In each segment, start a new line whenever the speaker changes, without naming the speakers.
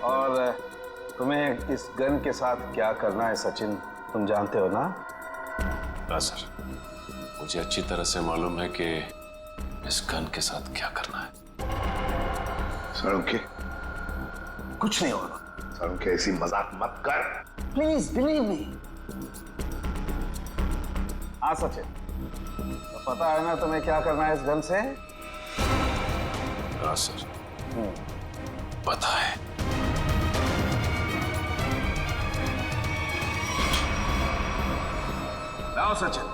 और तुम्हें इस गन के साथ क्या करना है सचिन, तुम जानते हो ना?
हाँ सर, मुझे अच्छी तरह से मालूम है कि इस गन के साथ क्या करना है।
साळुंखे,
कुछ नहीं होगा।
साळुंखे ऐसी मजाक मत कर।
Please believe me. हाँ सचिन, तो पता है ना तुम्हें क्या करना है इस गन से?
हाँ सर, पता है।
लाओ सचिन,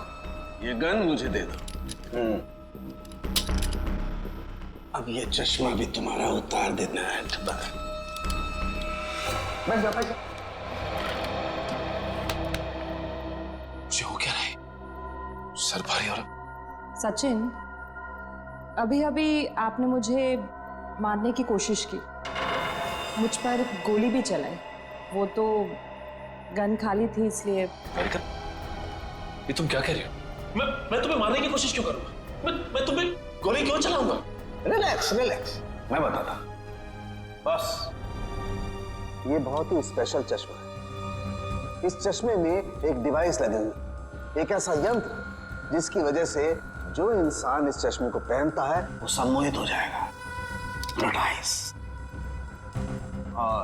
ये गन मुझे दे दो। अब ये चश्मा भी तुम्हारा उतार देना है। बैठ जा, बैठ जा।
मुझे हो क्या रहा है? सर भारी और
सचिन, अभी अभी आपने मुझे मारने की कोशिश की, मुझ पर गोली भी चलाई। वो तो गन खाली थी इसलिए।
अरे ये तुम क्या कह रही हो? मैं तुम्हें मारने की कोशिश क्यों करूंगा? मैं तुम्हें गोली क्यों चलाऊंगा?
रिलैक्स रिलैक्स, मैं बताता। बस ये बहुत ही स्पेशल चश्मा है। इस चश्मे में एक डिवाइस लगी हुई, एक ऐसा यंत्र जिसकी वजह से जो इंसान इस चश्मे को पहनता है वो सम्मोहित हो जाएगा, हिप्नोटाइज। और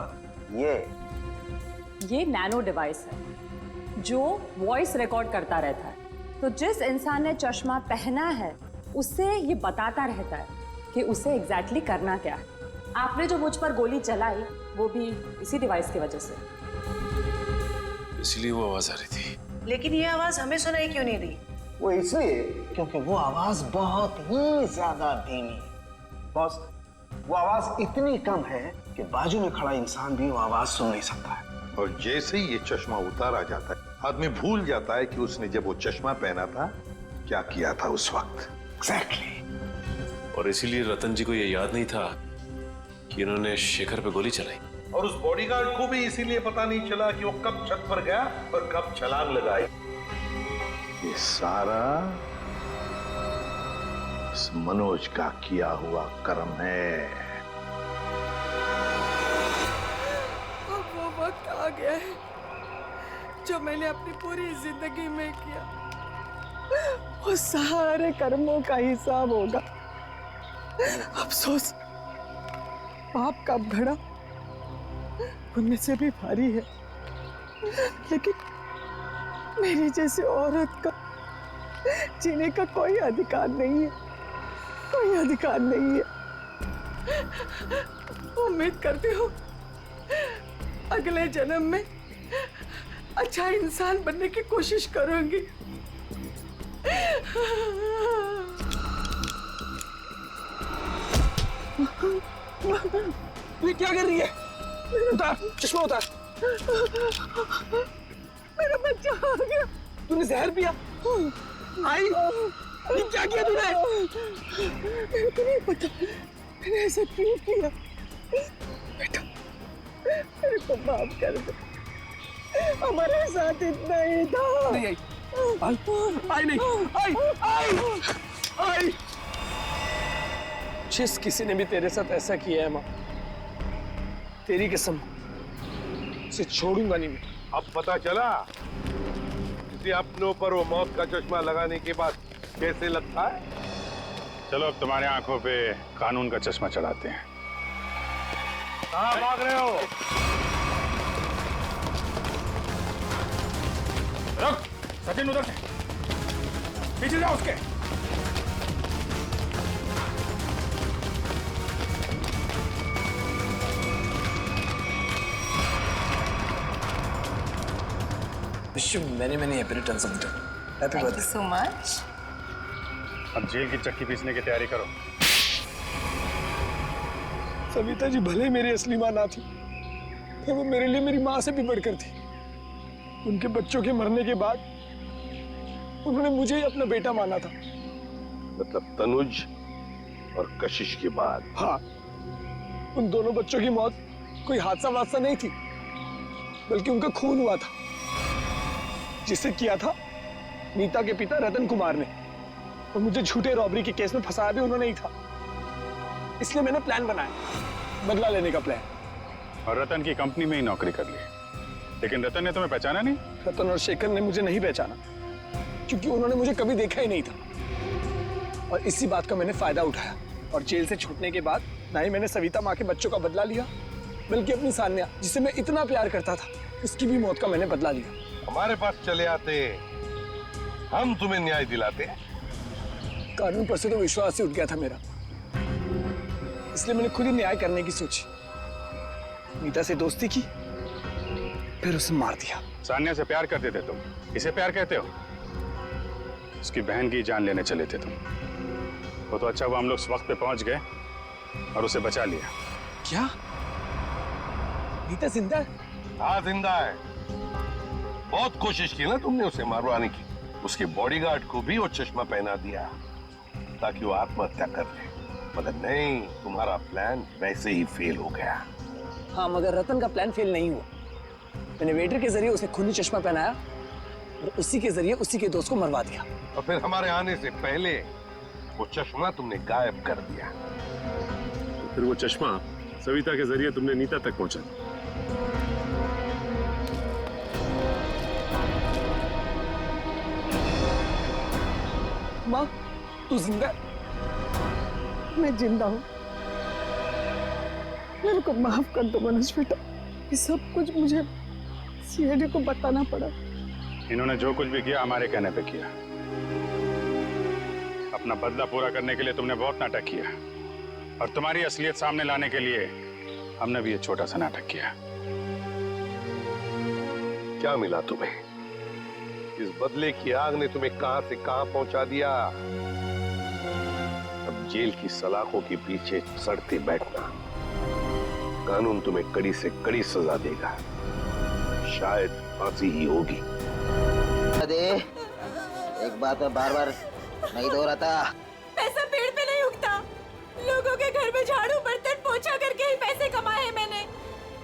ये नैनो डिवाइस है जो वॉइस रिकॉर्ड करता रहता है। तो जिस इंसान ने चश्मा पहना है उससे ये बताता रहता है कि उसे एग्जैक्टली करना क्या है। आपने जो मुझ पर गोली चलाई वो भी इसी डिवाइस की वजह से।
इसलिए वो आवाज आ रही थी।
लेकिन ये आवाज हमें सुनाई क्यों नहीं दी?
वो इसलिए क्योंकि वो आवाज बहुत ही ज्यादा धीमी है। बॉस, वो आवाज इतनी कम है कि बाजू में खड़ा इंसान भी वो आवाज सुन नहीं सकता है।
और जैसे ही ये चश्मा उतारा जाता है, आदमी भूल जाता है कि उसने जब वो चश्मा पहना था क्या किया था उस वक्त।
एग्जैक्टली।
और इसीलिए रतन जी को ये याद नहीं था कि इन्होंने शेखर पे गोली चलाई।
और उस बॉडीगार्ड को भी इसीलिए पता नहीं चला कि वो कब छत पर गया और कब छलांग लगाई। ये सारा इस मनोज का किया हुआ कर्म है।
अब वो वक्त आ गया है जो मैंने अपनी पूरी जिंदगी में किया, वो सारे कर्मों का हिसाब होगा। अफसोस, पाप का घड़ा उनमें से भी भारी है, लेकिन मेरी जैसी औरत का जीने का कोई अधिकार नहीं है, कोई अधिकार नहीं है। उम्मीद करती हूँ अगले जन्म में अच्छा इंसान बनने की कोशिश करूंगी।
ये क्या कर रही है? उतार चश्मा, उतार।
मेरा बच्चा आ गया।
तूने जहर पिया? आई, ये क्या किया तूने?
मेरे को नहीं पता मैंने ऐसा क्यों किया। बेटा, मेरे को माफ कर दे, हमारे साथ इतना ही था।
नहीं आई, आई नहीं, आई। जिस किसी ने भी तेरे साथ ऐसा किया है माँ, तेरी कसम उसे छोड़ूंगा नहीं मैं।
अब पता चला किसी अपनों पर वो मौत का चश्मा लगाने के बाद कैसे लगता है।
चलो अब तुम्हारी आंखों पे कानून का चश्मा चढ़ाते हैं।
कहाँ भाग रहे हो?
रुक, सचिन उधर से पीछे जाओ उसके।
Wish you many happy returns of the day. Happy birthday.
so much.
अब जेल की चक्की पीसने की तैयारी करो।
सविता जी भले मेरी असली माँ ना थी, पर वो मेरे लिए मेरी माँ से भी बढ़कर थी। उनके बच्चों के मरने के बाद उन्होंने मुझे ही अपना बेटा माना था।
मतलब तनुज और कशिश के बाद?
हाँ, उन दोनों बच्चों की मौत कोई हादसा वादसा नहीं थी, बल्कि उनका खून हुआ था, जिसे किया था नीता के पिता रतन कुमार ने। और मुझे झूठे रॉबरी के केस में फंसाया भी उन्होंने ही था। इसलिए मैंने प्लान बनाया, बदला लेने का प्लान।
और रतन की कंपनी में ही नौकरी कर ली, लेकिन रतन ने तुम्हें पहचाना नहीं।
रतन और शेखर ने मुझे नहीं पहचाना क्योंकि उन्होंने मुझे कभी देखा ही नहीं था, और इसी बात का मैंने फायदा उठाया। और जेल से छूटने के बाद ना ही मैंने सविता माँ के बच्चों का बदला लिया, बल्कि अपनी सान्या, जिसे मैं इतना प्यार करता था, उसकी भी मौत का मैंने बदला लिया।
हमारे पास चले आते, हम तुम्हें न्याय दिलाते।
कानून पर से तो विश्वास ही उठ गया था मेरा, इसलिए मैंने खुद ही न्याय करने की सोची। नीता से दोस्ती की, फिर उसे मार दिया।
सान्या से प्यार करते थे तुम, इसे प्यार कहते हो? उसकी बहन की जान लेने चले थे तुम। वो तो अच्छा हुआ हम लोग इस वक्त पे पहुंच गए और उसे बचा लिया।
क्या नीता जिंदा है?
हाँ जिंदा है। बहुत कोशिश की ना तुमने उसे मारवाने की। उसके बॉडीगार्ड को भी वो चश्मा पहना दिया ताकि वो आत्महत्या कर ले, मगर नहीं, तुम्हारा प्लान वैसे ही फेल हो गया।
हाँ, मगर रतन का प्लान फेल नहीं हुआ। मैंने वेटर के जरिए उसे खूनी चश्मा पहनाया और उसी के जरिए उसी के दोस्त को मरवा दिया।
और फिर हमारे आने से पहले वो चश्मा तुमने गायब कर दिया।
तो फिर वो चश्मा सविता के जरिए तुमने नीता तक पहुंचा।
माँ, तू जिंदा है?
मैं जिंदा हूँ। मेरे को माफ कर दो मनोज बेटा, ये सब कुछ मुझे सीआईडी को बताना पड़ा।
इन्होंने जो कुछ भी किया हमारे कहने पे किया। अपना बदला पूरा करने के लिए तुमने बहुत नाटक किया, और तुम्हारी असलियत सामने लाने के लिए हमने भी ये छोटा सा नाटक किया।
क्या मिला तुम्हें? इस बदले की आग ने तुम्हें कहां से कहां पहुंचा दिया। अब जेल की सलाखों के पीछे सड़ते बैठना। कानून तुम्हें कड़ी से कड़ी सजा देगा, शायद फांसी ही होगी।
दे, एक बात है, बार बार नहीं दोहराता।
पैसा पेड़ पे नहीं उगता। लोगों के घर में झाड़ू बर्तन पोछा करके ही पैसे कमाए हैं मैंने।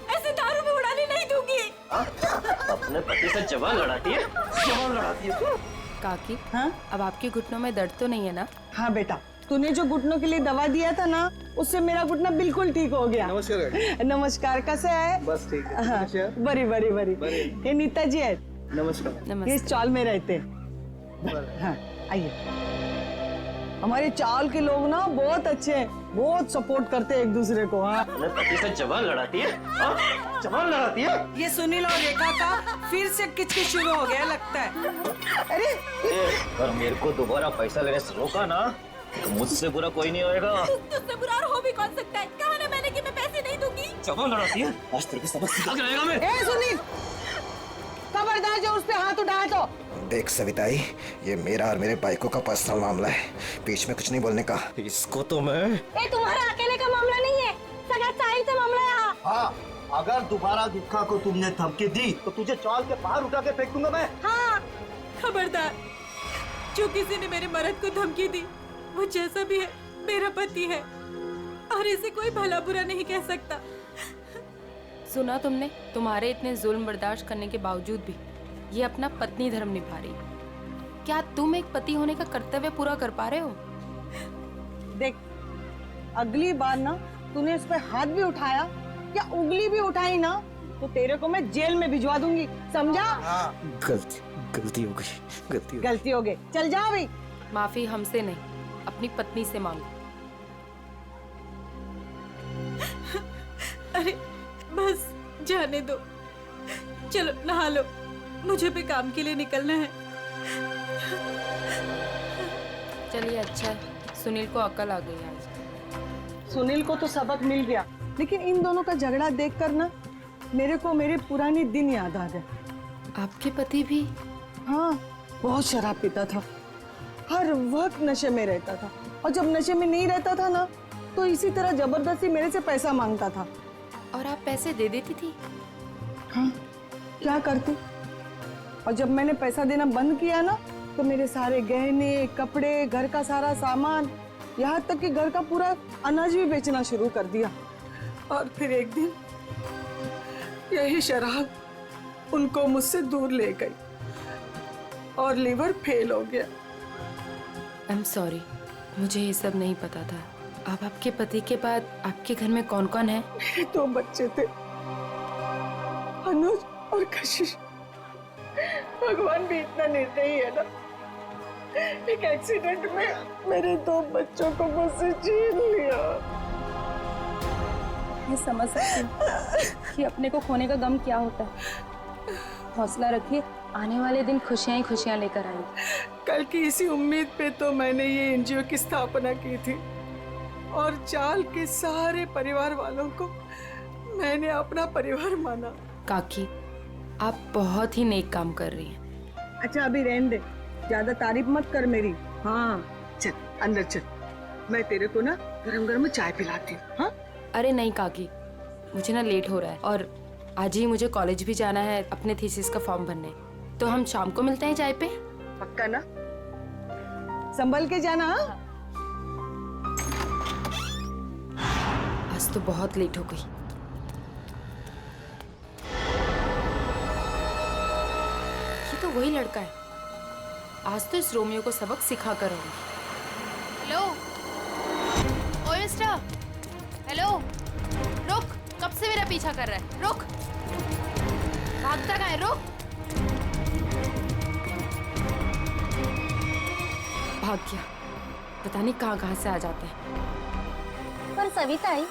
ऐसे दारू में उड़ाने नहीं दूंगी।
अपने पति से जवान लड़ाती है, जवान लड़ाती है तू।
काकी,
हाँ?
अब आपके घुटनों में दर्द तो नहीं है ना?
हाँ बेटा, तूने जो घुटनों के लिए दवा दिया था ना, उससे मेरा घुटना बिल्कुल ठीक हो गया।
नमस्कार।
नमस्कार, कैसे है?
बस ठीक है।
हाँ, बड़ी बड़ी बड़ी। ये नीता जी है,
नमस्कार।
ये
नमस्ते।
इस चाल में रहते हैं। हाँ, आइए। हमारे चाल के लोग ना बहुत अच्छे हैं, बहुत सपोर्ट करते हैं एक दूसरे को। हाँ,
अपने पति से जवान लड़ाती है, हाँ? जवान लड़ाती है।
ये सुनील और रेखा का फिर से किचकिच शुरू हो गया लगता है।
अरे
अगर मेरे को दोबारा पैसा लेने से रोका ना, तो मुझसे बुरा कोई नहीं होएगा।
तुझसे बुरा और हो भी कौन सकता है? कहा ना मैंने कि मैं पैसे नहीं दूंगी।
जवान लड़ाती है, आज तेरे को सबक सिखा के रहेगा मैं।
ए सुनील, खबरदार जो उस पे हाथ उठाया तो।
देख सविताई, ये मेरा और मेरे बाइकों का पर्सनल मामला है, बीच में कुछ नहीं बोलने का। इसको तो मैं
ये तुम्हारा अकेले का मामला नहीं है, सगा साहिल से मामला है यहाँ।
हाँ, अगर दोबारा दुखा को तुमने धमकी दी तो तुझे चाल के बाहर उठा के फेंक दूंगा मैं।
हाँ, खबरदार, जो किसी ने मेरे मर्द को धमकी दी, वो जैसा भी है मेरा पति है और इसे कोई भला बुरा नहीं कह सकता।
सुना तुमने? तुम्हारे इतने जुल्म बर्दाश्त करने के बावजूद भी ये अपना पत्नी धर्म निभा रही। क्या तुम एक पति होने का कर्तव्य पूरा कर पा रहे हो?
देख, अगली बार ना तूने उस पे हाथ भी उठाया या उंगली भी उठाई ना, तो तेरे को मैं जेल में भिजवा दूंगी, समझा?
गलती हो गई,
गलती हो गई, चल जा भाई।
माफी हमसे नहीं, अपनी पत्नी से मांगो।
अरे बस जाने दो, चलो नहा लो, मुझे भी काम के लिए निकलना है।
चलिए, अच्छा है, सुनील को अकल आ गई आज।
सुनील को तो सबक मिल गया, लेकिन इन दोनों का झगड़ा देखकर ना मेरे को मेरे पुराने दिन याद आ गए।
आपके पति भी?
हाँ, बहुत शराब पीता था, हर वक्त नशे में रहता था, और जब नशे में नहीं रहता था ना, तो इसी तरह जबरदस्ती मेरे से पैसा मांगता था।
और आप पैसे दे देती थी?
हाँ, क्या करती? और जब मैंने पैसा देना बंद किया ना, तो मेरे सारे गहने, कपड़े, घर का सारा सामान, यहाँ तक कि घर का पूरा अनाज भी बेचना शुरू कर दिया। और फिर एक दिन यही शराब उनको मुझसे दूर ले गई और लीवर फेल हो गया।
आई एम सॉरी, मुझे ये सब नहीं पता था। अब आपके पति के बाद आपके घर में कौन कौन है?
मेरे 2 बच्चे थे, अनुज और कशिश, भगवान भी इतना निर्दयी है ना, एक एक्सीडेंट में मेरे 2 बच्चों को मुझसे छीन लिया।
मैं समझ सकती हूँ कि अपने को खोने का गम क्या होता है। हौसला रखिए, आने वाले दिन खुशियां ही खुशियां लेकर आएंगे।
कल की इसी उम्मीद पे तो मैंने ये एनजीओ की स्थापना की थी और चाल के सारे परिवार वालों को मैंने अपना परिवार माना।
काकी, आप बहुत ही नेक काम कर रही हैं।
अच्छा अभी रहने दे, ज्यादा तारीफ मत कर मेरी। हाँ चल अंदर चल, मैं तेरे को ना गरम गरम चाय पिलाती हूँ। हाँ
अरे नहीं काकी, मुझे ना लेट हो रहा है और आज ही मुझे कॉलेज भी जाना है अपने थीसिस का फॉर्म भरने। तो हम शाम को मिलते हैं चाय पे।
पक्का ना? संभल के जाना।
आज तो बहुत लेट हो गई। ये तो वही लड़का है, आज तो इस रोमियो को सबक सिखा कर आऊंगी।
हेलो ओए मिस्टर, हेलो रुक, कब से मेरा पीछा कर रहा है? रुक, भागता कहाँ है? रुक।
भाग गया, पता नहीं कहाँ कहाँ से आ जाते हैं।
पर सविताई,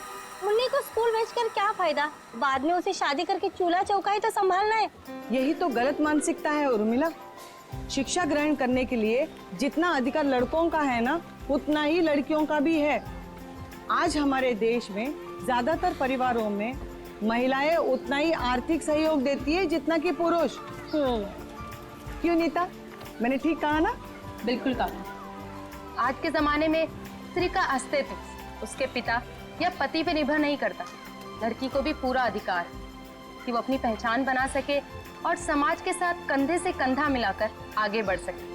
मुन्नी को स्कूल भेजकर क्या फायदा? बाद में उसे शादी करके चूल्हा चौका ही तो संभालना है।
यही तो गलत मानसिकता है उर्मिला। शिक्षा ग्रहण करने के लिए जितना अधिकार लड़कों का है ना, उतना ही लड़कियों का भी है। आज हमारे देश में ज्यादातर परिवारों में महिलाएं उतना ही आर्थिक सहयोग देती है जितना कि पुरुष। क्यों नीता, मैंने ठीक कहा ना?
बिल्कुल कहा। आज के जमाने में स्त्री का अस्तित्व उसके पिता या पति पे निर्भर नहीं करता। लड़की को भी पूरा अधिकार है कि वो अपनी पहचान बना सके और समाज के साथ कंधे से कंधा मिलाकर आगे बढ़ सके।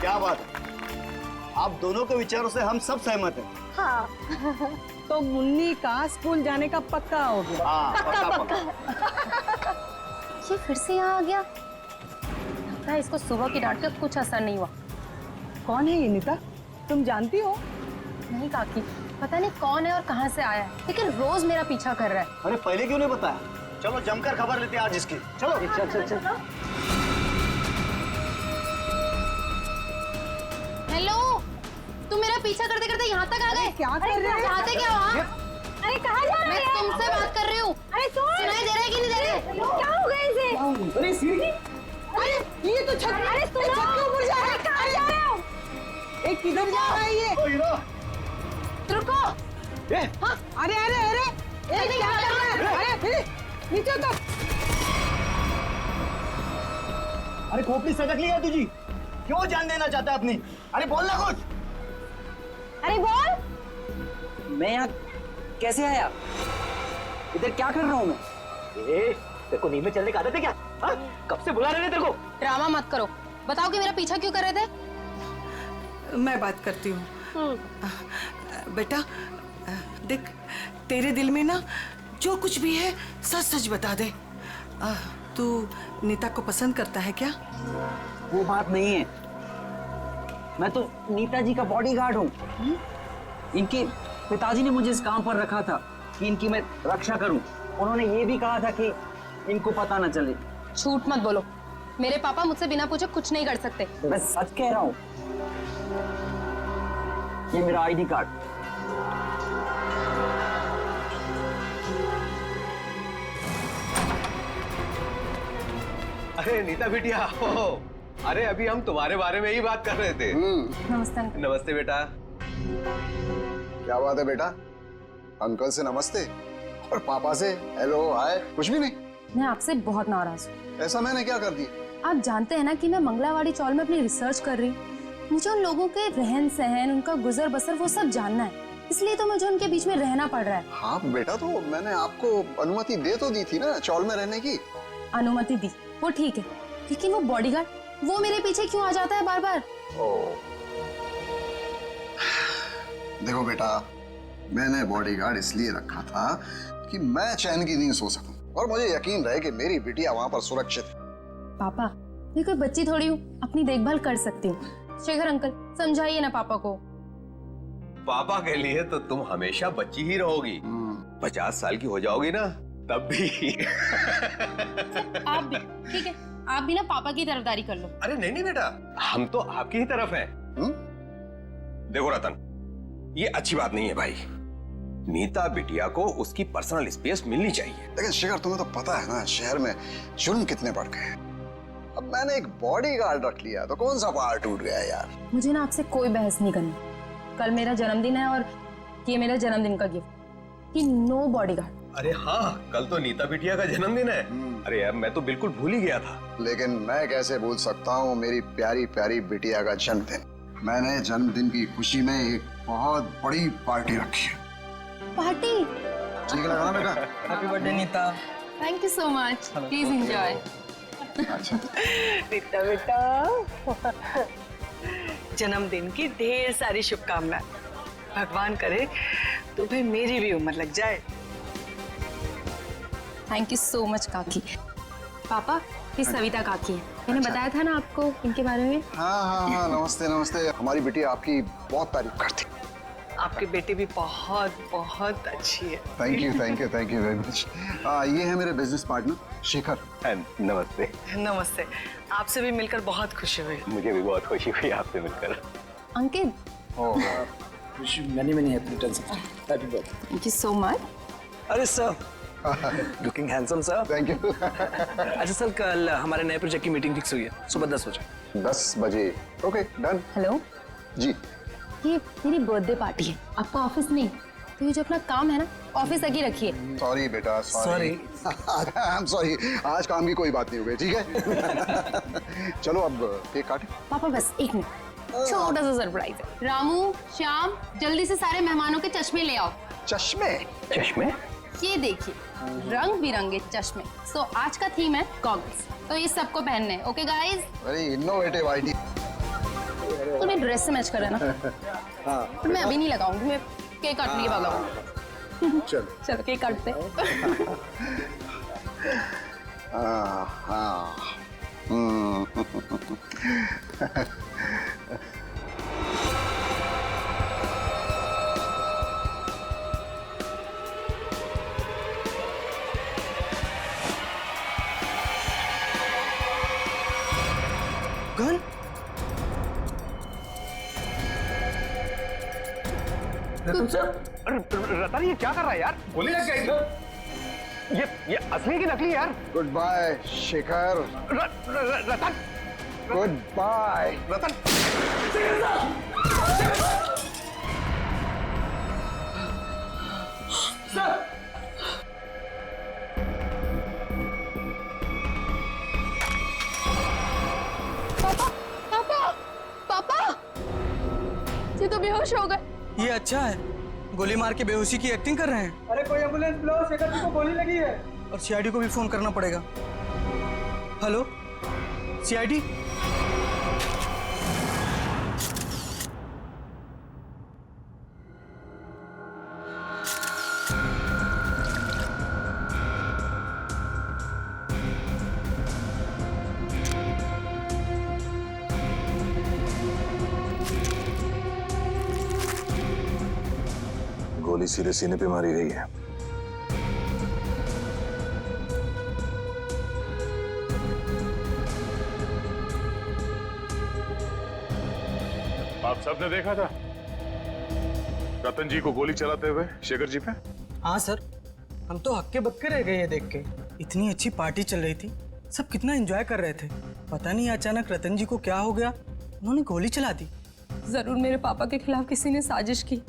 क्या बात है, आप दोनों के विचारों से हम सब सहमत हैं।
हाँ।
तो मुन्नी का स्कूल जाने का पक्का हो गया।
हाँ,
पक्का।
ये फिर से यहाँ आ गया। लगता है इसको सुबह की डांट का कुछ असर नहीं हुआ।
कौन है ये नीता, तुम जानती हो?
नहीं काकी, पता नहीं कौन है और कहाँ से आया है, लेकिन रोज मेरा पीछा कर रहा है।
अरे पहले क्यों नहीं बताया? चलो जमकर खबर लेते हैं आज इसकी। चलो चल।
हेलो, तुम मेरा पीछा करते करते यहाँ तक आ गए?
क्या कर रहे हैं?
चाहते क्या वहाँ?
अरे कहाँ जा रहे
मैं
हैं?
तुमसे बात कर रही हूँ।
अरे
सुनाई दे रहा है कि नहीं दे रहा है?
क्या हो गया इसे?
अरे सीढ़ी, अरे ये तो छत,
अरे सुनो,
छत के ऊपर जा रहा है।
कहाँ जा रहे हो?
एक किधर जा रहा है ये?
रुको।
हाँ, अरे क्या कर रहा है? अरे नीचे उतर।
अरे खोपड़ी सटक ली है तुझी, क्यों जान देना चाहता है अपनी? अरे बोल ना कुछ।
अरे बोल।
मैं यहाँ कैसे आया? इधर क्या कर रहा हूँ मैं? तेरे को नींद में चलने की आदत है क्या? हाँ? कब से बुला रहे थे तेरे को?
ड्रामा मत करो, बताओ कि मेरा पीछा क्यों कर रहे थे?
मैं बात करती हूँ। बेटा देख, तेरे दिल में ना जो कुछ भी है सच सच बता दे। तू नीता को पसंद करता है क्या?
वो बात नहीं है, मैं तो नीता जी का बॉडीगार्ड हूँ। इनके पिताजी ने मुझे इस काम पर रखा था कि इनकी मैं रक्षा करूं। उन्होंने ये भी कहा था कि इनको पता न चले।
झूठ मत बोलो, मेरे पापा मुझसे बिना पूछे कुछ नहीं कर सकते।
मैं सच कह रहा हूँ, ये मेरा आईडी कार्ड।
अरे नीता बिटिया, अरे अभी हम तुम्हारे बारे में ही बात कर रहे थे।
नमस्ते।
नमस्ते बेटा।
क्या बात है बेटा, अंकल से नमस्ते और पापा से हेलो हाय कुछ भी नहीं?
मैं आपसे बहुत नाराज हूँ।
ऐसा मैंने क्या कर दिया?
आप जानते हैं ना कि मैं मंगलावाड़ी चौल में अपनी रिसर्च कर रही हूँ। मुझे उन लोगों के रहन सहन, उनका गुजर बसर वो सब जानना है, इसलिए तो मुझे उनके बीच में रहना पड़ रहा है।
हाँ बेटा, तो मैंने आपको अनुमति दे तो दी थी ना चौल में रहने की।
अनुमति दी, वो ठीक है, लेकिन वो बॉडीगार्ड, वो मेरे पीछे क्यों आ जाता है बार बार?
देखो बेटा, मैंने बॉडीगार्ड इसलिए रखा था कि मैं चैन की नींद सो सकूं और मुझे यकीन रहे कि मेरी बिटिया वहां पर सुरक्षित है।
पापा, मैं कोई बच्ची थोड़ी हूँ, अपनी देखभाल कर सकती हूँ। शेखर अंकल, समझाइए ना पापा को।
पापा के लिए तो तुम हमेशा बच्ची ही रहोगी। 50 साल की हो जाओगी ना तब भी।
आप भी ठीक है, आप भी ना पापा की तरफदारी कर लो।
अरे नहीं नहीं बेटा, हम तो आपकी ही तरफ हैं। देखो रतन, ये अच्छी बात नहीं है भाई। नीता बिटिया को उसकी पर्सनल स्पेस मिलनी चाहिए।
लेकिन शिखर, तुम्हें तो पता है ना शहर में जुर्म कितने बढ़ गए। अब मैंने एक बॉडीगार्ड रख लिया तो कौन सा पहाड़ टूट गया यार।
मुझे ना आपसे कोई बहस नहीं करनी। कल मेरा जन्मदिन है और ये मेरा जन्मदिन का गिफ्ट कि नो बॉडीगार्ड।
अरे हाँ, कल तो नीता बिटिया का जन्मदिन है। अरे यार, मैं तो बिल्कुल भूल ही गया था।
लेकिन मैं कैसे भूल सकता हूँ मेरी प्यारी प्यारी बिटिया का जन्मदिन। मैंने जन्मदिन की खुशी में एक बहुत बड़ी पार्टी रखी है।
पार्टी?
ठीक लगा ना बेटा?
Happy birthday Neeta.
Thank you so much, please enjoy.
Neeta बेटा, जन्मदिन की ढेर सारी शुभकामनाएं। भगवान करे तुम्हें मेरी भी उम्र लग जाए।
थैंक यू सो मच काकी। पापा, ये सविता काकी है। मैंने बताया था ना आपको इनके बारे में।
हाँ, नमस्ते नमस्ते। हमारी बिटिया आपकी बहुत तारीफ करती।
आपकी बेटी भी बहुत बहुत अच्छी है।
Thank you very much. ये है मेरे बिजनेस पार्टनर शिखर।
नमस्ते।
नमस्ते। आपसे भी मिलकर बहुत खुशी हुई।
मुझे भी बहुत खुशी हुई आपसे मिलकर।
Ankit,
many happy returns of the day. Happy birthday.
Thank you so much.
अरे sir, looking handsome sir.
Thank you.
अच्छा सर, कल हमारे नए प्रोजेक्ट की मीटिंग फिक्स हुई है सुबह 10 बजे।
10 बजे? Okay, done.
हेलो
जी,
ये मेरी बर्थडे पार्टी है, आपका ऑफिस नहीं। तो ये जो अपना काम है ना, ऑफिस तक ही रखिए।
सॉरी बेटा, सॉरी। आई एम सॉरी, आज काम की कोई बात नहीं हो गई, ठीक है? चलो अब केक काटे।
पापा बस एक मिनट, छोटा सा सरप्राइज है। रामू, श्याम, जल्दी से सारे मेहमानों के चश्मे ले आओ।
चश्मे?
चश्मे?
ये देखिए, रंग बिरंगे चश्मे। सो आज का थीम है गॉगल्स, तो ये सबको पहनने हैं। Okay guys?
Very innovative idea.
तो मैं ड्रेस से मैच कर रहा है ना।
हाँ,
पर मैं अभी नहीं लगाऊंगी, मैं केक काट लिए भागाऊंगी। चलो केक काटते हैं।
हाँ।
गन?
रतन, ये क्या कर रहा है यार? गोली लग गई। ये असली की नकली यार।
गुड बाय शिखर।
रतन,
गुड बाय
रतन।
पापा, ये तो बेहोश हो गए।
ये अच्छा है, गोली मार के बेहोशी की एक्टिंग कर रहे हैं।
अरे कोई एम्बुलेंस बुलाओ, शेखर जी को गोली लगी है।
और सीआईडी को भी फोन करना पड़ेगा। Hello CID?
गोली सीधे सीने पे मारी गई है।
आप सबने देखा था रतन जी को गोली चलाते हुए शेखर जी पे?
हाँ सर, हम तो हक्के बक्के रह गए ये देख के। इतनी अच्छी पार्टी चल रही थी, सब कितना एंजॉय कर रहे थे। पता नहीं अचानक रतन जी को क्या हो गया, उन्होंने गोली चला दी।
जरूर मेरे पापा के खिलाफ किसी ने साजिश की।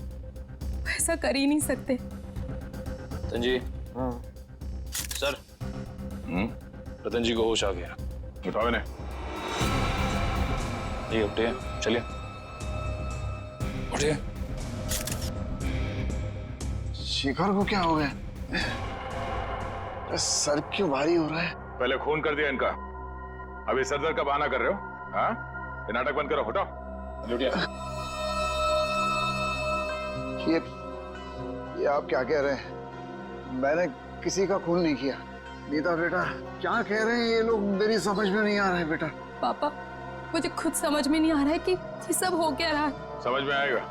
ऐसा कर ही नहीं सकते।
रतन जी। सर, रतन जी को होश आ गया।
उठाओ इन्हें।
ये उठिए, चलिए उठिए।
शिखर को क्या हो गया? सर क्यों भारी हो रहा है?
पहले खून कर दिया इनका, अभी सर दर्द का बहाना कर रहे हो? हाँ, ये नाटक बंद करो, हटाओ। लुटिया।
ये आप क्या कह रहे हैं? मैंने किसी का खून नहीं किया। नीता बेटा, क्या कह रहे हैं ये लोग? मेरी समझ में नहीं आ रहा है बेटा।
पापा, मुझे खुद समझ में नहीं आ रहा है कि ये सब हो क्या रहा है।
समझ में आएगा।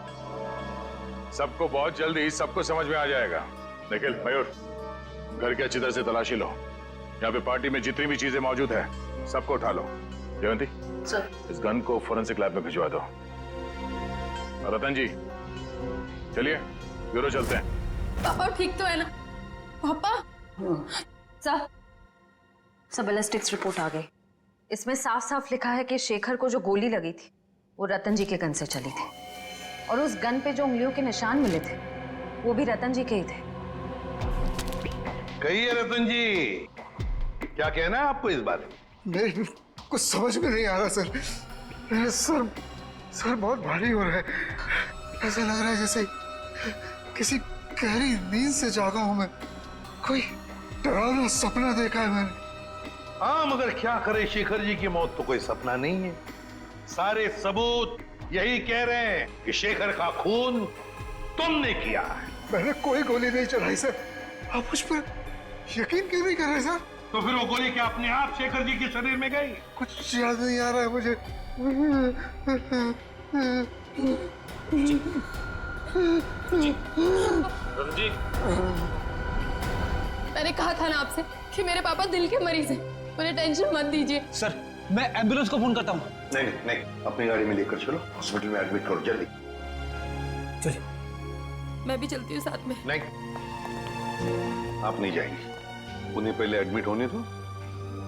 सबको बहुत जल्दी सबको समझ में आ जाएगा। निखिल, मयूर, घर की अच्छी तरह से तलाशी लो। यहाँ पे पार्टी में जितनी भी चीजें मौजूद है सबको उठा लो। जयंती,
सर,
इस गन को फोरेंसिक लैब में भिजवा दो। रतन जी, चलिए ब्यूरो चलते हैं।
पापा ठीक तो है ना? पापा
सब बैलिस्टिक्स रिपोर्ट आ गई। इसमें साफ साफ लिखा है कि शेखर को जो गोली लगी थी वो रतन जी के गन से चली थी, और उस गन पे जो उंगलियों के निशान मिले थे वो भी रतन जी के ही थे।
कहिए रतन जी, क्या कहना है आपको इस बारे में?
नहीं, कुछ समझ में नहीं आ रहा सर। मेरा सर बहुत भारी हो रहा है। ऐसा लग रहा है जैसे किसी गहरी नींद से जागा हूं मैं। कोई डरावना सपना देखा है मैंने।
हाँ, मगर क्या करे, शेखर जी की मौत तो कोई सपना नहीं है। सारे सबूत यही कह रहे हैं कि शेखर का खून तुमने किया है।
मैंने कोई गोली नहीं चलाई सर। आप मुझ पर यकीन क्यों नहीं कर रहे सर?
तो फिर वो गोली क्या अपने आप शेखर जी के शरीर में गई?
कुछ याद नहीं आ रहा है मुझे।
मैंने कहा था ना आपसे कि मेरे पापा दिल के मरीज हैं, उन्हें टेंशन मत दीजिए।
सर, मैं एम्बुलेंस को फोन करता हूँ।
नहीं, अपनी गाड़ी में लेकर चलो, हॉस्पिटल में एडमिट करो जल्दी।
चलिए।
मैं भी चलती हूँ साथ में।
नहीं, आप नहीं जाएंगी। उन्हें पहले एडमिट होने दो,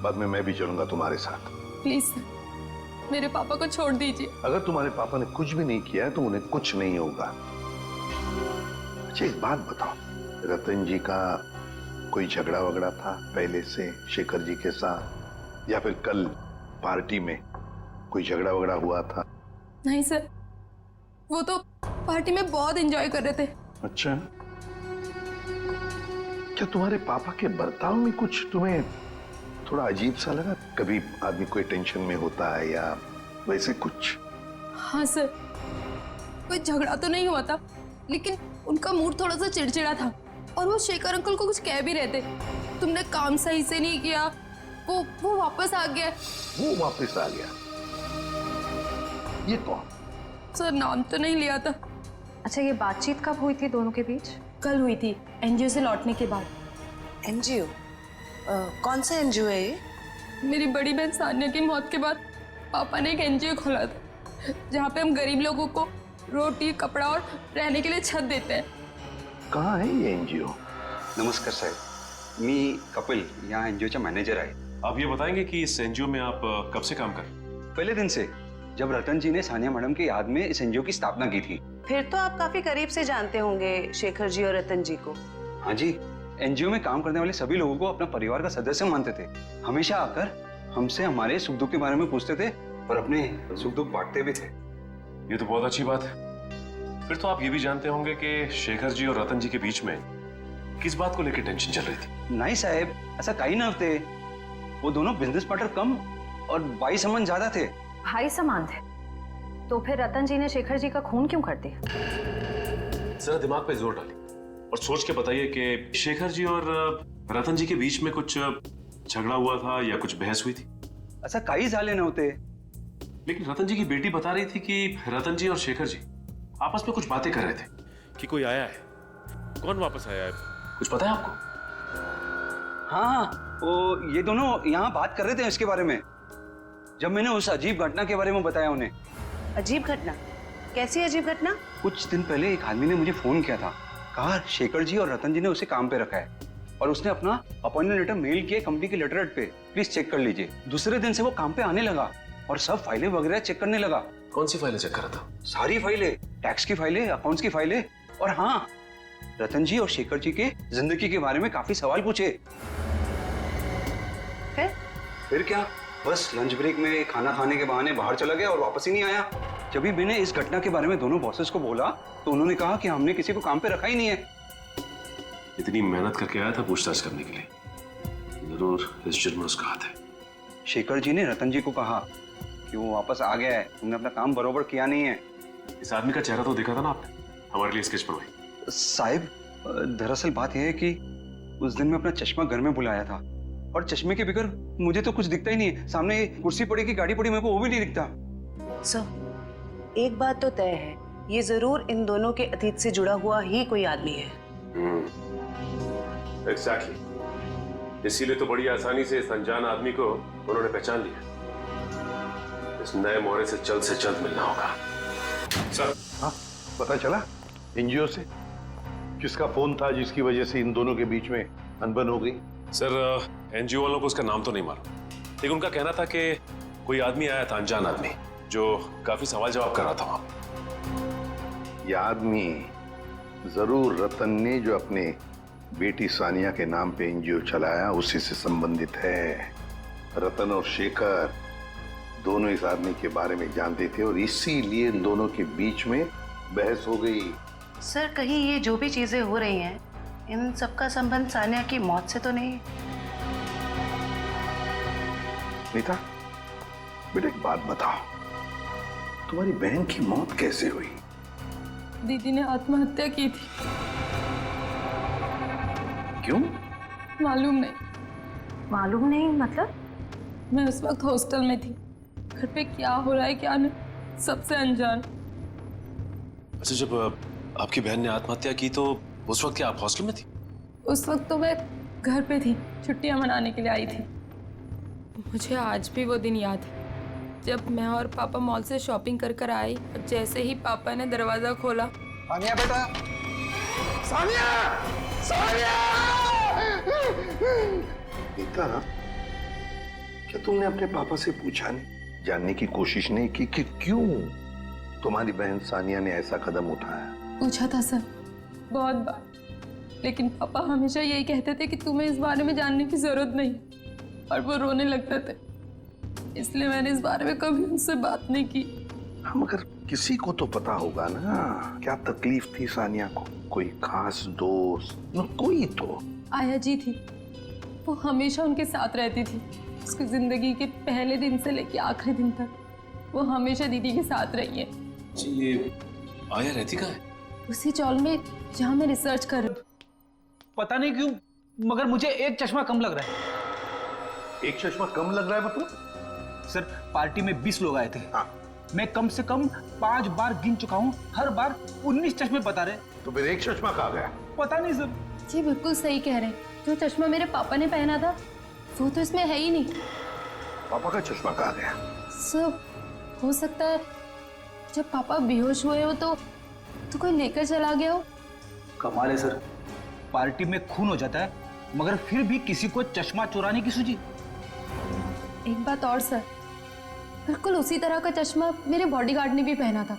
बाद में मैं भी चलूंगा तुम्हारे साथ।
प्लीज सर, मेरे पापा को छोड़ दीजिए।
अगर तुम्हारे पापा ने कुछ भी नहीं किया है तो उन्हें कुछ नहीं होगा। अच्छा, एक बात बताओ, रतन जी का कोई झगड़ा वगड़ा था पहले से शेखर जी के साथ, या फिर कल पार्टी में कोई झगड़ा वगड़ा हुआ था?
नहीं सर, वो तो पार्टी में बहुत एंजॉय कर रहे थे।
अच्छा, क्या तुम्हारे पापा के बर्ताव में कुछ तुम्हें थोड़ा अजीब सा लगा? कभी आदमी कोई टेंशन में होता है या वैसे कुछ?
हाँ सर, कोई झगड़ा तो नहीं हुआ था, लेकिन उनका मूड थोड़ा सा चिड़चिड़ा था और वो शेखर अंकल को कुछ कह भी रहे थे। तुमने काम सही से नहीं किया, वो वापस आ गया।
वो वापस आ गया? ये कौन?
सर, नाम तो नहीं लिया था।
अच्छा, ये बातचीत कब हुई थी दोनों के बीच?
कल हुई थी, एनजीओ से लौटने के बाद।
एनजीओ? कौन सा एनजीओ है ये?
मेरी बड़ी बहन सानिया की मौत के बाद पापा ने एक एनजीओ खोला था, जहाँ पे हम गरीब लोगों को रोटी, कपड़ा और रहने के लिए छत देते हैं।
कहाँ है ये एनजीओ?
नमस्कार साहेब, मी कपिल, यहाँ एनजीओ मॅनेजर आहे।
आप ये बताएंगे कि इस एनजीओ में आप कब से काम कर रहे हैं?
पहले दिन से, जब रतन जी ने सानिया मैडम की याद में इस एनजीओ की स्थापना की थी।
फिर तो आप काफी करीब से जानते होंगे शेखर जी और रतन जी को।
हाँ जी, एनजीओ में काम करने वाले सभी लोगों को अपना परिवार का सदस्य मानते थे। हमेशा आकर हमसे हमारे सुख दुख के बारे में पूछते थे और अपने सुख दुख बांटते भी थे।
ये तो बहुत अच्छी बात है। फिर तो आप ये भी जानते होंगे कि शेखर जी और रतन जी के बीच में किस बात को लेकर टेंशन चल रही थी?
नहीं साहब, ऐसा कहीं ना थे। वो दोनों बिजनेस पार्टनर कम और भाई समान ज्यादा थे।
भाई समान थे? तो फिर रतन जी ने शेखर जी का खून क्यों कर दिया?
जरा दिमाग पे जोर डालिए और सोच के बताइए कि शेखर जी और रतन जी के बीच में कुछ झगड़ा हुआ था या कुछ बहस हुई थी?
ऐसा कई झाले नव्हते।
लेकिन रतन जी की बेटी बता रही थी कि रतन जी और शेखर जी आपस में कुछ बातें कर रहे थे
कि कोई आया है। कौन वापस आया है?
कुछ पता है आपको?
हाँ, वो ये दोनों यहाँ बात कर रहे थे इसके बारे में, जब मैंने उस अजीब घटना के बारे में बताया उन्हें।
अजीब घटना? कैसी अजीब घटना?
कुछ दिन पहले एक आदमी ने मुझे फोन किया था, कहा शेखर जी और रतन जी ने उसे काम पे रखा है और उसने अपना अपॉइंटमेंट लेटर मेल किया कंपनी के लेटरहेड पे, प्लीज चेक कर लीजिए। दूसरे दिन से वो काम पे आने लगा और सब फाइलें वगैरह चेक करने लगा।
कौन सी फाइलें चेक कर रहा था?
सारी फाइलें, टैक्स की फाइलें, अकाउंट्स की फाइलें, और हाँ, रतन जी और शेखर जी के जिंदगी के बारे में काफी सवाल पूछे। फिर क्या, बस लंच ब्रेक में खाना खाने के बहाने बाहर चला गया और वापस ही नहीं आया। जब भी मैंने इस घटना के बारे में दोनों बॉसेस को बोला तो उन्होंने कहा कि हमने किसी को काम पे रखा ही नहीं है।
इतनी मेहनत करके आया था पूछताछ करने के लिए, जरूर इस जुर्म में उसका हाथ है।
शेखर जी ने रतन जी को कहा कि वो वापस आ गया है, तुमने अपना काम बरोबर किया नहीं है।
इस आदमी का चेहरा तो देखा था ना आपने, हमारे लिए स्केच बनवाई।
साहिब, दरअसल बात यह है कि उस दिन मैं अपना चश्मा घर में भुलाया था और चश्मे के बगैर मुझे तो कुछ दिखता ही नहीं है। सामने कुर्सी पड़ी की गाड़ी पड़ी, मेरे को वो भी नहीं दिखता।
सर, एक बात तो तय है, ये जरूर इन दोनों के अतीत से जुड़ा हुआ ही कोई आदमी है।
एग्जैक्टली। इसीलिए तो बड़ी आसानी से इस अनजान आदमी को उन्होंने पहचान लिया। इस नए मोहरे से जल्द मिलना होगा।
सर, हाँ, पता चला एनजीओ से किसका फोन था जिसकी वजह से इन दोनों के बीच में अनबन हो गई?
सर, एनजीओ वालों को उसका नाम तो नहीं मालूम, लेकिन उनका कहना था कि कोई आदमी आया था, अनजान आदमी, जो काफी सवाल जवाब कर रहा था वहां।
यह आदमी जरूर रतन ने जो अपने बेटी सानिया के नाम पे एनजीओ चलाया उसी से संबंधित है। रतन और शेखर दोनों इस आदमी के बारे में जानते थे और इसीलिए इन दोनों के बीच में बहस हो गई।
सर, कहीं ये जो भी चीजें हो रही हैं, इन सबका संबंध सानिया की मौत से तो नहीं?
नीता, बेटा एक बात बताओ, तुम्हारी बहन की मौत कैसे हुई?
दीदी ने आत्महत्या की थी।
क्यों?
मालूम नहीं।
मालूम नहीं मतलब?
मैं उस वक्त हॉस्टल में थी। घर पे क्या हो रहा है क्या नहीं, सबसे अनजान।
अच्छा, जब आपकी बहन ने आत्महत्या की तो उस वक्त क्या आप हॉस्टल में थी?
उस वक्त तो मैं घर पे थी, छुट्टियां मनाने के लिए आई थी। मुझे आज भी वो दिन याद है जब मैं और पापा मॉल से शॉपिंग कर आए और जैसे ही पापा ने दरवाजा खोला।
सानिया बेटा, सानिया, सानिया!
नीता, क्या तुमने अपने पापा से पूछा नहीं, जानने की कोशिश नहीं की कि क्यों तुम्हारी बहन सानिया ने ऐसा कदम उठाया?
पूछा था सर, बहुत बार, लेकिन पापा हमेशा यही कहते थे कि तुम्हें इस बारे में जानने की जरूरत नहीं, और वो रोने लगते थे। इसलिए मैंने इस बारे में कभी उनसे बात नहीं की।
हम अगर किसी को तो पता होगा ना क्या तकलीफ थी सानिया को, कोई खास दोस्त न कोई तो।
आया जी थी, वो हमेशा उनके साथ रहती थी। उसकी जिंदगी के पहले दिन से लेके आखिरी दिन तक वो हमेशा दीदी के साथ रही है।
जी, ये आया रहती कहाँ है?
उसी चौल में जहाँ मैं रिसर्च कर रही हूँ।
पता नहीं क्यों, मगर मुझे एक चश्मा कम लग रहा है।
एक चश्मा कम लग रहा है मतलब?
सर, पार्टी में 20 लोग आए थे। हाँ। मैं कम से कम 5 बार गिन चुका हूँ, हर बार 19 चश्मे बता रहे।
तो फिर एक चश्मा कहाँ गया?
पता नहीं सर।
जी बिल्कुल सही कह रहे हैं, जो चश्मा मेरे पापा ने पहना था वो तो इसमें है ही नहीं।
पापा का चश्मा कहाँ गया?
सर, हो सकता है जब पापा बेहोश हुए हो तो कोई लेकर चला गया हो।
कमाल है सर, पार्टी में खून हो जाता है मगर फिर भी किसी को चश्मा चुराने की सूझी।
एक बात और सर, बिल्कुल उसी तरह का चश्मा मेरे बॉडीगार्ड ने भी पहना था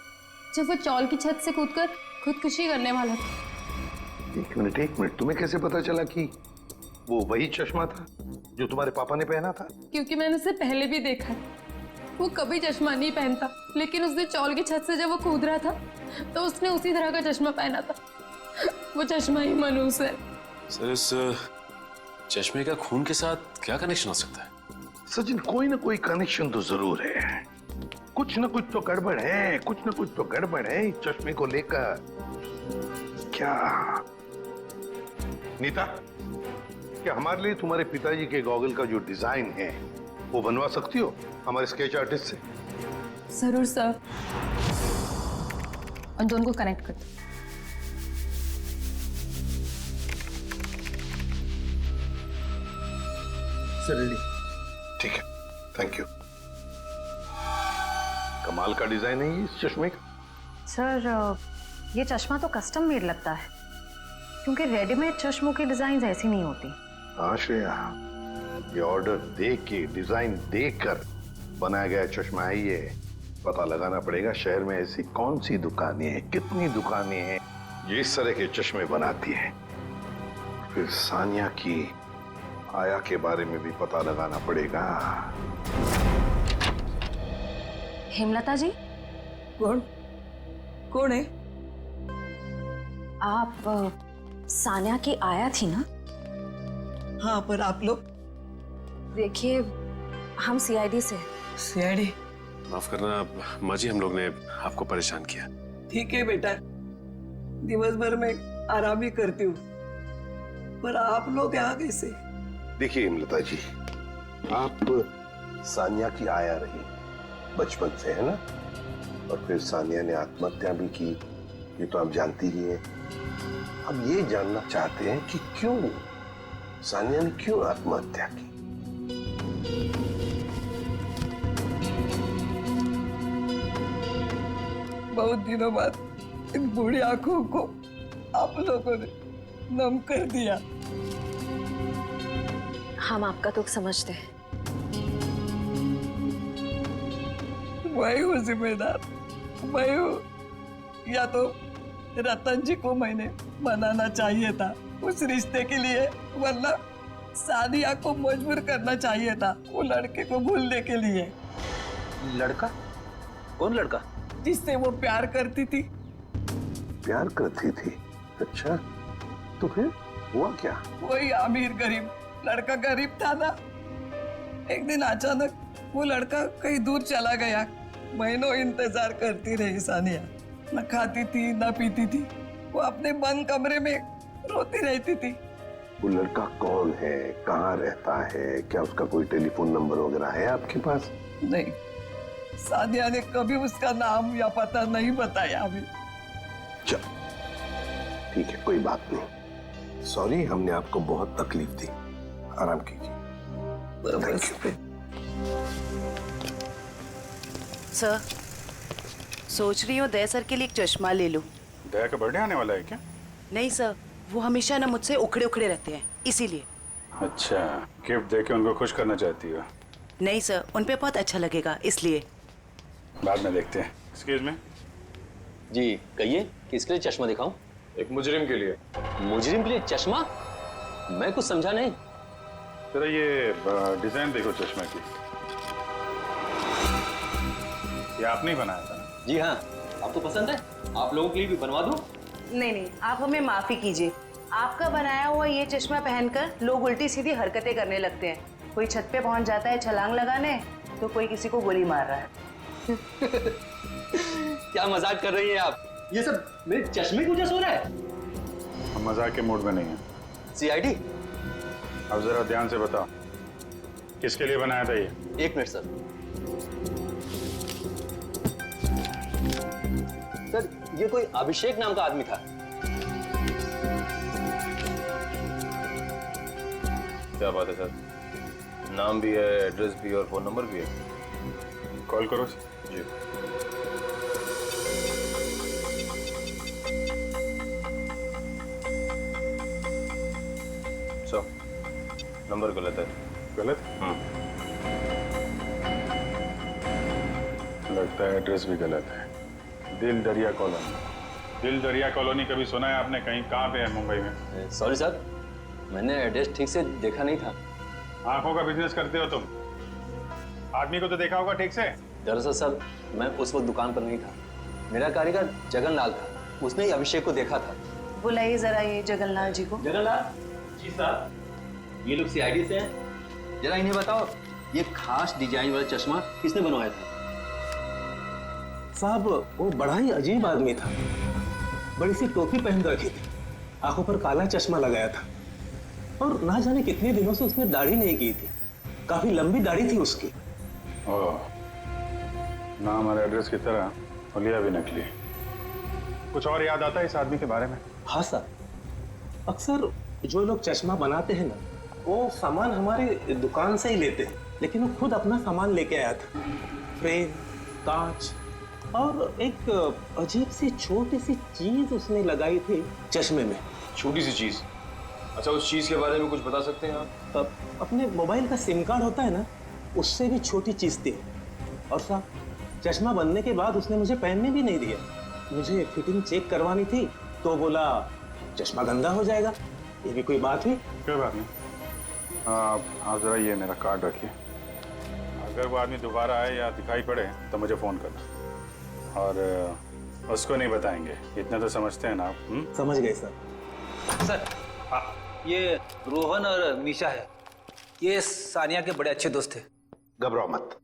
जब वो चौल की छत से कूदकर खुदकुशी करने वाला था।
एक मिनट, तुम्हें कैसे पता चला कि वो वही चश्मा था जो तुम्हारे पापा ने पहना था?
क्योंकि मैंने उसे पहले भी देखा है, वो कभी चश्मा नहीं पहनता, लेकिन उस दिन चौल की छत से जब वो कूद रहा था तो उसने उसी तरह का चश्मा पहना था। वो चश्मा ही मनूस है।
सर, इस चश्मे का खून के साथ क्या कनेक्शन हो सकता है?
सचिन, कोई ना कोई कनेक्शन तो जरूर है। कुछ ना कुछ तो गड़बड़ है, कुछ ना कुछ तो गड़बड़ है इस चश्मे को लेकर। क्या नीता, क्या हमारे लिए तुम्हारे पिताजी के गॉगल का जो डिजाइन है वो बनवा सकती हो हमारे स्केच आर्टिस्ट से?
जरूर सर।
उन दोनों को कनेक्ट कर दो।
सर, ठीक है, थैंक यू। कमाल का डिजाइन है ये इस चश्मे का।
सर, ये चश्मा तो कस्टम मेड लगता है, क्योंकि रेडीमेड चश्मों की डिजाइन ऐसी नहीं होती।
हाँ श्रेया, ये ऑर्डर दे के, डिजाइन देकर बनाया गया चश्मा है ये। पता लगाना पड़ेगा शहर में ऐसी कौन सी दुकानें हैं, कितनी दुकानें हैं जो इस तरह के चश्मे बनाती हैं। फिर सानिया की आया के बारे में भी पता लगाना पड़ेगा।
हेमलता जी?
कौन है?
आप सानिया की आया थी ना?
हाँ, पर आप लोग?
देखिए, हम सीआईडी से।
सीआईडी?
माफ करना माँ जी, हम लोग ने आपको परेशान किया।
ठीक है बेटा, दिवस भर में आराम ही करती हूँ, पर आप लोग यहाँ कैसे?
देखिए हेमलता जी, आप सानिया की आया रही बचपन से, है ना? और फिर सानिया ने आत्महत्या भी की, ये तो आप जानती ही हैं। हम ये जानना चाहते हैं कि क्यों सानिया ने क्यों आत्महत्या की।
बहुत दिनों बाद इन बूढ़ी आंखों को आप लोगों ने नम कर दिया।
हम आपका दुख समझते हैं।
मैं हूँ जिम्मेदार, मैं हूँ। या तो रतन जी को मैंने मनाना चाहिए था उस रिश्ते के लिए, वरना सानिया को मजबूर करना चाहिए था वो लड़के को भूलने के लिए।
लड़का? कौन लड़का?
जिससे वो प्यार करती थी।
प्यार करती थी? अच्छा, तो फिर हुआ क्या?
वही अमीर गरीब लड़का, गरीब था ना। एक दिन अचानक वो लड़का कहीं दूर चला गया। महीनों इंतजार करती रही सानिया, न खाती थी न पीती थी। वो अपने बंद कमरे में रोती रहती थी।
वो लड़का कौन है, कहाँ रहता है, क्या उसका कोई टेलीफोन नंबर वगैरह है आपके पास?
नहीं, सानिया ने कभी उसका नाम या पता नहीं बताया अभी।
चल ठीक है, कोई बात नहीं। सॉरी, हमने आपको बहुत तकलीफ दी। आराम कीजिए।
सर, सोच रही हूँ दया सर के लिए एक चश्मा ले लूं।
दया का बर्थडे आने वाला है क्या?
नहीं सर, वो हमेशा ना मुझसे उखड़े उखड़े रहते हैं, इसीलिए।
अच्छा, गिफ्ट देके उनको खुश करना चाहती हो?
नहीं सर, उन पे बहुत अच्छा लगेगा, इसलिए।
बाद में देखते हैं। एक्सक्यूज मी
जी, कहिए किसके लिए चश्मा दिखाऊं?
एक मुजरिम के लिए।
मुजरिम के लिए चश्मा? मैं कुछ समझा नहीं।
जरा ये डिजाइन देखो चश्मे की। ये आपने ही बनाया था?
जी हाँ, आपको पसंद है? आप लोगों के लिए भी बनवा दूं?
नहीं, आप हमें माफी कीजिए। आपका बनाया हुआ ये चश्मा पहनकर लोग उल्टी सीधी हरकतें करने लगते हैं। कोई छत पे पहुंच जाता है छलांग लगाने, तो कोई किसी को गोली मार रहा है।
क्या मजाक कर रही हैं आप? ये सब मेरे चश्मे की वजह से हो रहा है?
हम मजाक के मूड में नहीं है।
सीआईडी?
अब जरा ध्यान से बताओ, किसके लिए बनाया था ये?
एक मिनट सर। सर, ये कोई अभिषेक नाम का आदमी था।
क्या बात है सर, नाम भी है, एड्रेस भी और फोन नंबर भी है।
कॉल करो
जी। नंबर गलत है।
गलत? लगता है एड्रेस भी गलत है। दिल दरिया कॉलोनी। दिल दरिया कॉलोनी कभी सुना है आपने? कहीं कहाँ पे है मुंबई में?
सॉरी सर, मैंने एड्रेस ठीक से देखा नहीं था।
आंखों का बिजनेस करते हो तुम? आदमी को तो देखा होगा ठीक से?
दरअसल सर, मैं उस वक्त दुकान पर नहीं था। मेरा कारीगर जगनलाल था, उसने ही अभिषेक को देखा था।
बुलाइए जरा ये जगनलाल जी को।
जगनलाल जी साहब, ये लोग सीआईडी से हैं। जरा इन्हें बताओ, ये खास डिजाइन वाला चश्मा किसने बनवाया था?
साहब, वो बड़ा ही अजीब आदमी था। बड़ी सी टोपी पहन रखी थी, आंखों पर काला चश्मा लगाया था, और ना जाने कितने दिनों से उसने दाढ़ी नहीं की थी। काफी लंबी दाढ़ी थी उसकी।
ओह, नाम और एड्रेस की तरह हुलिया भी नकली। कुछ और याद आता है इस आदमी के बारे में?
हाँ सर, अक्सर जो लोग चश्मा बनाते हैं ना, वो सामान हमारे दुकान से ही लेते हैं, लेकिन वो खुद अपना सामान लेके आया था। फ्रेम, कांच और एक अजीब सी छोटी सी चीज उसने लगाई थी चश्मे में।
छोटी सी चीज? अच्छा, उस चीज के बारे में कुछ बता सकते हैं आप?
अपने मोबाइल का सिम कार्ड होता है ना, उससे भी छोटी चीज थी। और साहब, चश्मा बनने के बाद उसने मुझे पहनने भी नहीं दिया। मुझे फिटिंग चेक करवानी थी तो बोला चश्मा गंदा हो जाएगा। ये भी कोई बात हुई?
कोई बात नहीं। आप जरा ये मेरा कार्ड रखिए। अगर वो आदमी दोबारा आए या दिखाई पड़े तो मुझे फोन करना, और उसको नहीं बताएंगे, इतना तो समझते हैं ना आप?
समझ गए सर।
सर, ये रोहन और मीशा है, ये सानिया के बड़े अच्छे दोस्त थे।
घबराओ मत।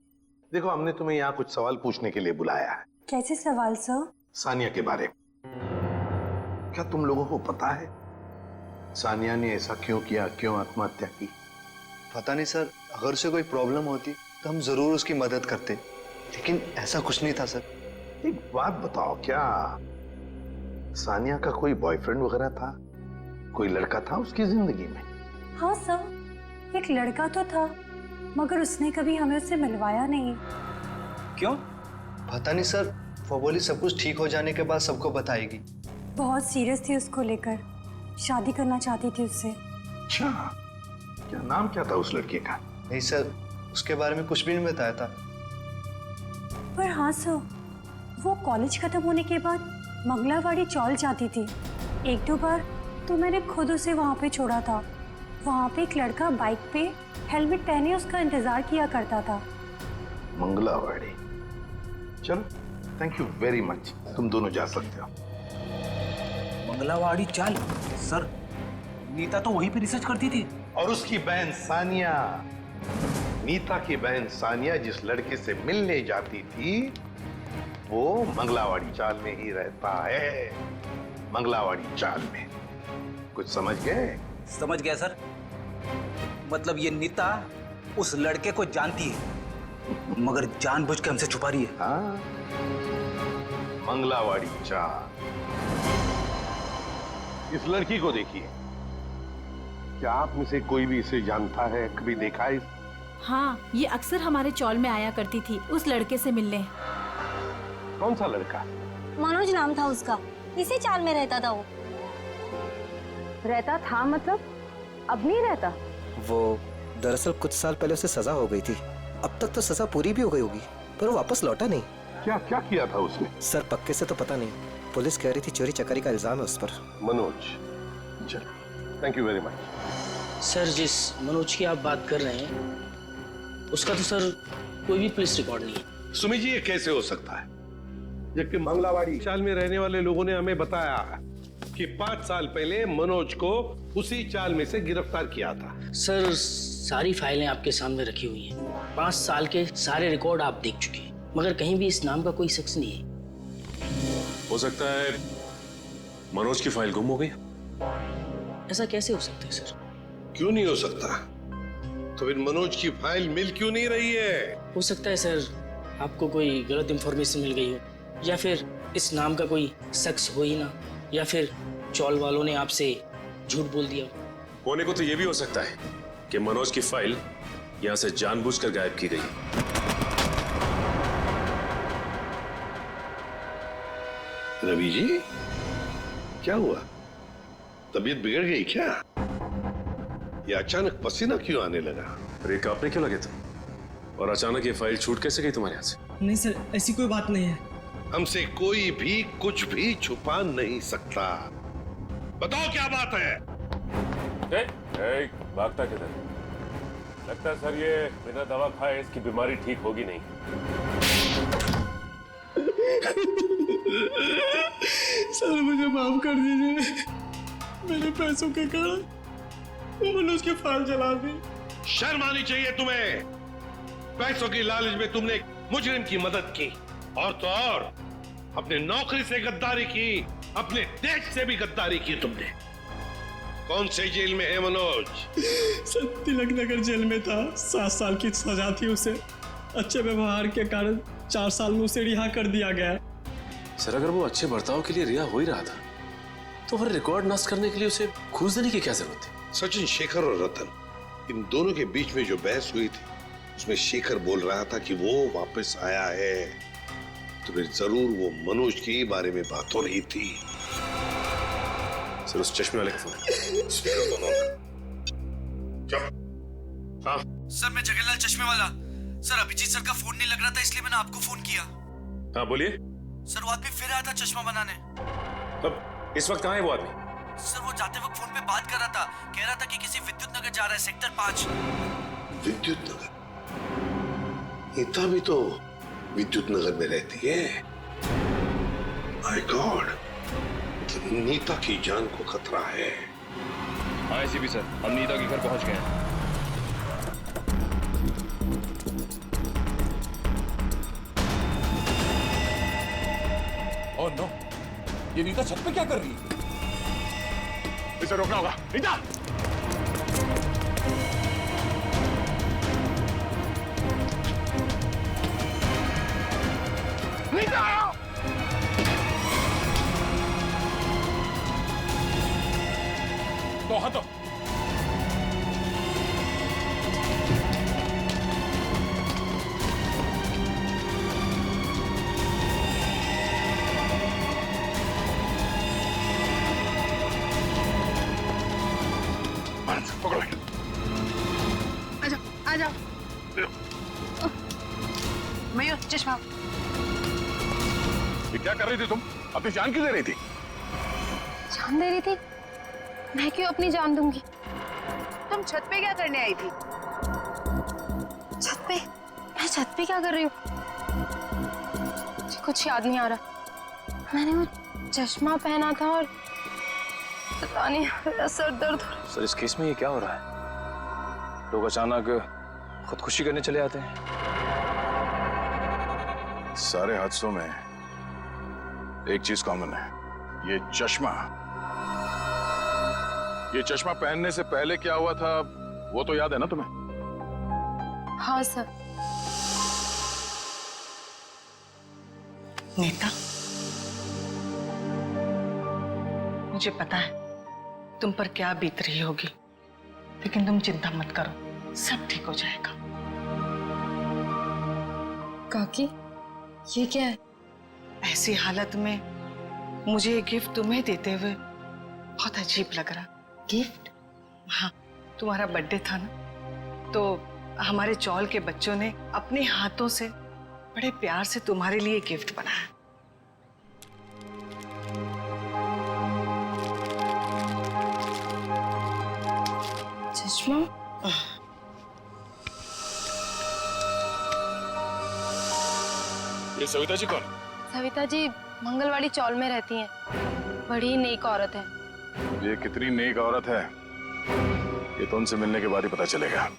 देखो, हमने तुम्हें यहाँ कुछ सवाल पूछने के लिए बुलाया है।
कैसे सवाल सर?
सानिया के बारे में। क्या तुम लोगों को पता है सानिया ने ऐसा क्यों किया, क्यों आत्महत्या की?
पता नहीं सर, अगर उसे कोई प्रॉब्लम होती तो हम जरूर उसकी मदद करते, लेकिन ऐसा कुछ नहीं था सर।
एक बात बताओ, क्या सानिया का कोई बॉयफ्रेंड वगैरह था? कोई लड़का था उसकी जिंदगी में?
हाँ सर, एक लड़का तो था, मगर उसने कभी हमें उससे मिलवाया नहीं।
क्यों?
पता नहीं सर, वो बोली सब कुछ ठीक हो जाने के बाद सबको बताएगी।
बहुत सीरियस थी उसको लेकर, शादी करना चाहती थी उससे।
अच्छा, क्या नाम क्या था उस लड़के का?
नहीं सर, उसके बारे में कुछ भी नहीं बताया था।
पर हाँ सर, वो कॉलेज खत्म होने के बाद मंगलावाड़ी चौल जाती थी। एक दो बार तो मैंने खुद उसे वहाँ पे छोड़ा था। वहाँ पे एक लड़का बाइक पे हेलमेट पहने उसका इंतजार किया करता था।
मंगलावाड़ी, चलो थैंक यू वेरी मच, तुम दोनों जा सकते हो।
मंगलावाड़ी चाल? सर, नीता तो वहीं पे रिसर्च करती थी।
और उसकी बहन सानिया, नीता की बहन सानिया जिस लड़के से मिलने जाती थी वो मंगलावाड़ी चाल में ही रहता है। मंगलावाड़ी चाल में, कुछ समझ गए?
समझ गया सर। मतलब ये नीता उस लड़के को जानती है मगर जानबूझ के हमसे छुपा रही है।
हाँ, मंगलावाड़ी चाल। इस लड़की को देखिए, क्या आप में से कोई भी इसे जानता है, कभी देखा है?
हाँ, ये अक्सर हमारे चौल में आया करती थी उस लड़के से मिलने।
कौन सा लड़का?
मनोज नाम था उसका, इसी चाल में रहता था वो।
रहता था मतलब अब नहीं रहता?
वो दरअसल कुछ साल पहले उसे सजा हो गई थी। अब तक तो सजा पूरी भी हो गई होगी, पर वो वापस लौटा नहीं।
क्या क्या किया था उसने?
सर पक्के से तो पता नहीं, पुलिस कह रही थी चोरी चकारी का इल्जाम है उस पर।
मनोज, चल thank you very much.
Sir, जिस मनोज की आप बात कर रहे हैं उसका तो सर कोई भी पुलिस रिकॉर्ड नहीं है।
सुमी जी, ये कैसे हो सकता है जबकि मंगलावाड़ी चाल में रहने वाले लोगों ने हमें बताया कि 5 साल पहले मनोज को उसी चाल में से गिरफ्तार किया था।
सर, सारी फाइलें आपके सामने रखी हुई हैं। 5 साल के सारे रिकॉर्ड आप देख चुके हैं, मगर कहीं भी इस नाम का कोई शख्स नहीं है।
हो सकता है मनोज की फाइल गुम हो गई।
ऐसा कैसे हो सकता है सर?
क्यों नहीं हो सकता? तो फिर मनोज की फाइल मिल क्यों नहीं रही है?
हो सकता है सर आपको कोई गलत इंफॉर्मेशन मिल गई हो, या फिर इस नाम का कोई शख्स हो ही ना, या फिर चौल वालों ने आपसे झूठ बोल दिया।
होने को तो ये भी हो सकता है कि मनोज की फाइल यहां से जानबूझकर गायब की गई।
रवि जी, क्या हुआ? तबीयत बिगड़ गई क्या? ये अचानक पसीना क्यों आने लगा?
अरे कांपने क्यों लगे तुम? और अचानक ये फाइल छूट कैसे गई तुम्हारे हाथ से?
नहीं सर, ऐसी कोई बात नहीं है।
हमसे कोई भी कुछ भी छुपा नहीं सकता। बताओ क्या बात है?
भागता किधर? लगता है सर ये बिना दवा खाए इसकी बीमारी ठीक होगी नहीं।
सर मुझे माफ कर दीजिए, मेरे पैसों के कारण मैंने उसकी फाइल जला दी।
शर्म आनी चाहिए तुम्हें। पैसों की लालच में तुमने एक मुजरिम की मदद की, और तो और अपने नौकरी से गद्दारी की, अपने देश से भी गद्दारी की तुमने। कौन से जेल में है मनोज?
सर, तिलक नगर जेल में था। 7 साल की सजा थी उसे। अच्छे व्यवहार के कारण 4 साल में उसे रिहा कर दिया गया।
सर, अगर वो अच्छे बर्ताव के लिए रिहा हो ही रहा था तो फिर रिकॉर्ड नष्ट करने के लिए उसे घूस देने की क्या जरूरत थी?
सचिन, शेखर और रतन, इन दोनों के बीच में जो बहस हुई थी उसमें शेखर बोल रहा था कि वो वापस आया है, तो फिर जरूर वो मनोज के बारे में बात हो रही थी।
सर, उस चश्मे वाले का फोन।
हाँ
सर, मैं जगन्नाथ चश्मे वाला। सर, अभिजीत सर का फोन नहीं लग रहा था, इसलिए मैंने आपको फोन किया।
हाँ बोलिए।
सर, वो आदमी फिर आया था चश्मा बनाने।
अब इस वक्त कहाँ है वो आदमी?
सर, वो जाते वक्त फोन पे बात कर रहा था, कह रहा था कि किसी विद्युत नगर जा रहा है, सेक्टर 5।
विद्युत नगर? नीता भी तो विद्युत नगर में रहती है। माय गॉड, नीता की जान को खतरा है।
हाँ एसीपी सर, हम नीता के घर पहुंच गए हैं।
ओह नो, ये नीता छत पे क्या कर रही है? इसे रोकना होगा। नीता!
नीता!
तो हटो।
पकड़ो।
आ जाओ। मयूर चश्मा।
ये क्या कर रही थी तुम? अपनी जान क्यों दे रही थी?
जान दे रही थी? मैं क्यों अपनी जान दूंगी?
तुम छत पे क्या करने आई थी?
छत पे? मैं छत पे क्या कर रही हूँ? मुझे कुछ याद नहीं आ रहा। मैंने वो चश्मा पहना था और पता नहीं, मेरा सर दर्द हो रहा है।
सर, इस केस में ये क्या हो रहा है? लोग अचानक खुदकुशी करने चले आते हैं।
सारे हादसों में एक चीज कॉमन है, ये चश्मा। ये चश्मा पहनने से पहले क्या हुआ था वो तो याद है ना तुम्हें?
हाँ सर।
नीता, मुझे पता है तुम पर क्या बीत रही होगी, लेकिन तुम चिंता मत करो, सब ठीक हो जाएगा।
काकी, ये क्या है?
ऐसी हालत में मुझे ये गिफ्ट तुम्हें देते हुए बहुत अजीब लग रहा। गिफ्ट? हाँ, तुम्हारा बर्थडे था ना, तो हमारे चौल के बच्चों ने अपने हाथों से बड़े प्यार से तुम्हारे लिए गिफ्ट बनाया।
चश्मा?
ये सविता जी कौन?
सविता जी मंगलवाड़ी चौल में रहती हैं। बड़ी नेक औरत है।
ये कितनी नेक औरत है ये तो उनसे मिलने के बाद ही पता चलेगा।